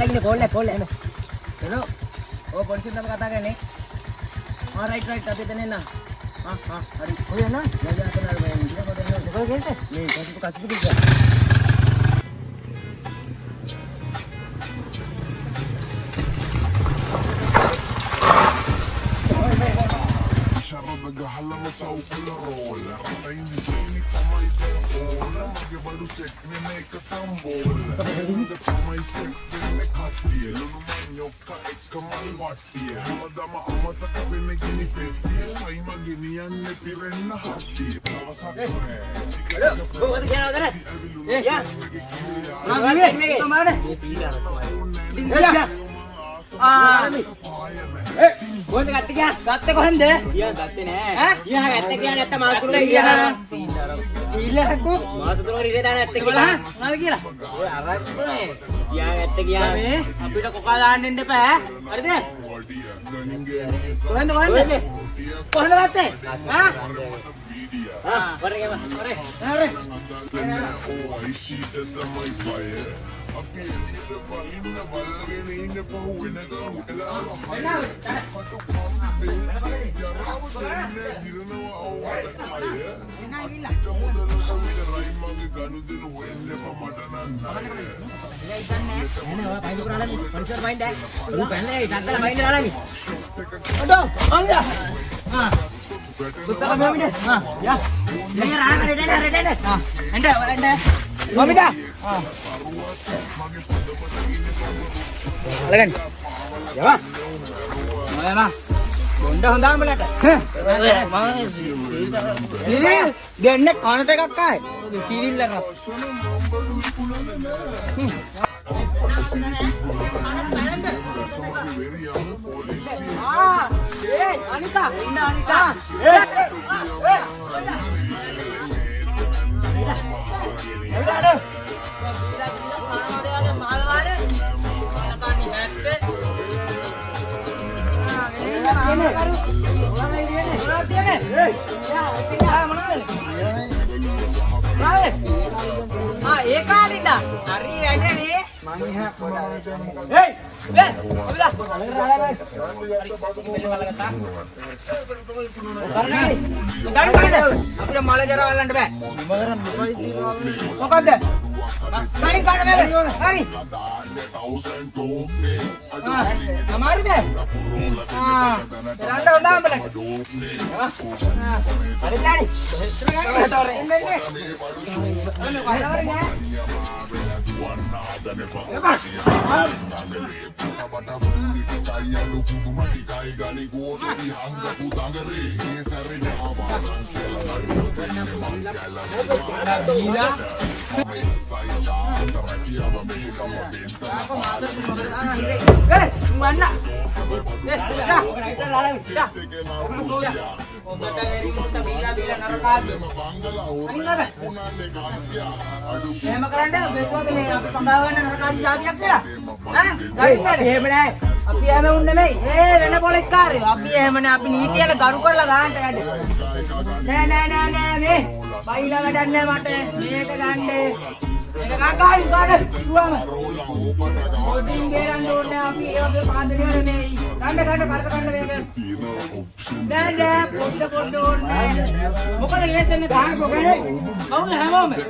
ini boleh. Hello. Oh, polisi nama katakan nih. Right, tapi tenan na. Hari. Oh, ya na. Jadi akan ada yang dia kau dengar. Kau gitu? Nih, kasih bisa. Gua ngerti ya, gatte kok hende? Iya, gatte nih. Hah? Iya, gatte kian gatte masuk lagi ya. Gila aku. Masuk terus di sana gatte gila. Mana gila? Ya, awak nih. Iya, gatte kian. Tapi udah kok kalahin deh, Pak. Ada deh. Kok hende? Kok hende gatte? Hah? Mari. Betul kami deh. Ya. Dengar ada. Ende. Mami dah. Lagan. Ya, Mas. Mana mah? Bonda honda melata. Sini, genne kontak එකක් ආයි. සීරිල් එක. Anita.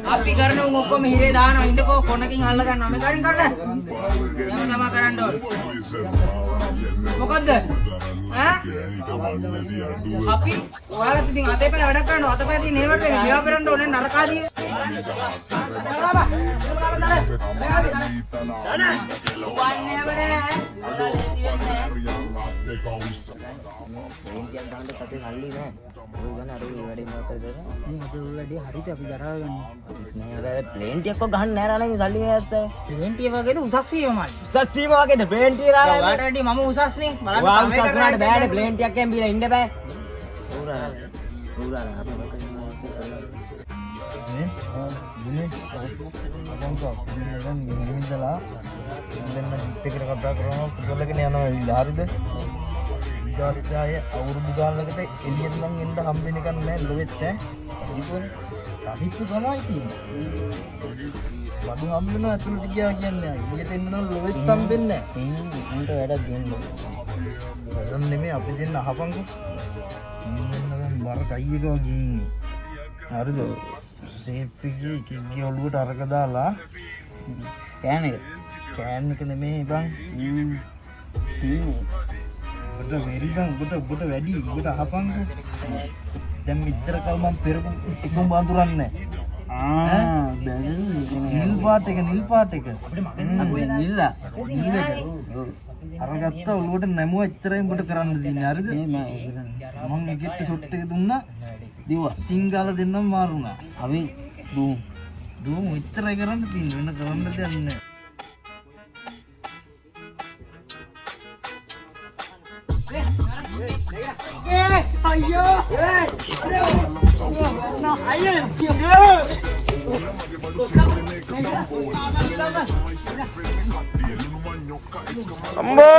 Api karena ngoko mihire dana ini kok konaking hal kan ame karing karena sama karan dor මොකද්ද අපි ඔයාලා ඉතින් අතේ පැල වැඩ කරනවා අතපය තියෙන ඒවට මේවා කරන්න ඕනේ නරකාදී ප්ලේන්ටි එක්ක ගහන්න නෑ රාලේ සල්ලි මේවත් ප්ලේන්ටි වගේද උසස් වීම මල් උසස් වීම වගේද ප්ලේන්ටි රාලේ ඔයාලට වැඩි මම උසස් නේ බලන්න තමයි කරන්න බෑනේ ප්ලේන්ටි එකෙන් බීලා ඉන්න බෑ ඌරා අපි නේ දුන්නේ අකම්කෝ දෙන්න මෙහෙමින්දලා දෙන්න ඩිප් එකට කතා කරනවා පුතලගෙන යනවා ඇවිල්ලා හරිද විශ්වාසය අවුරුදු ගානකට එළියට නම් එන්න හම්බෙන්න එක නෑ ලොවෙත් ඈ කලිප්පු තමයි තියෙන්නේ බඩු හම්බෙන ඇතුළට ගියා කියන්නේ එළියට එන්න නම් ලොවෙත් හම්බෙන්නේ නැහැ. උන්ට වැඩක් දෙන්න. වැඩක් නෙමෙයි අපි දෙන්න අහපන්කෝ. දැන් බර කයි එක වගේ ඉන්නේ. හරිද? සේප් එකේ එකගේ ඔළුවට අරක දාලා කෑන එක. කෑන් එක නෙමෙයි බං. ඔබට වෙරි බං ඔබට වැඩි ඔබට අහපන්කෝ. දැන් මෙච්චර කල් මම පෙරපු ටිකම බඳුරන්නේ නිල් පාට එක නිල් එක නිල්ල. අරගත්ත ඔළුවට නැමුව එච්චරයි උඹට කරන්න දෙන්නේ හරිද මම එකෙක්ට ෂොට් එක දුන්නා දිව්වා සිංගාල දෙන්නම මාරුණා අපි දුමු එච්චරයි කරන්න තියෙන්නේ වෙන කරන්න දෙයක් නැහැ අයියෝ Ambo!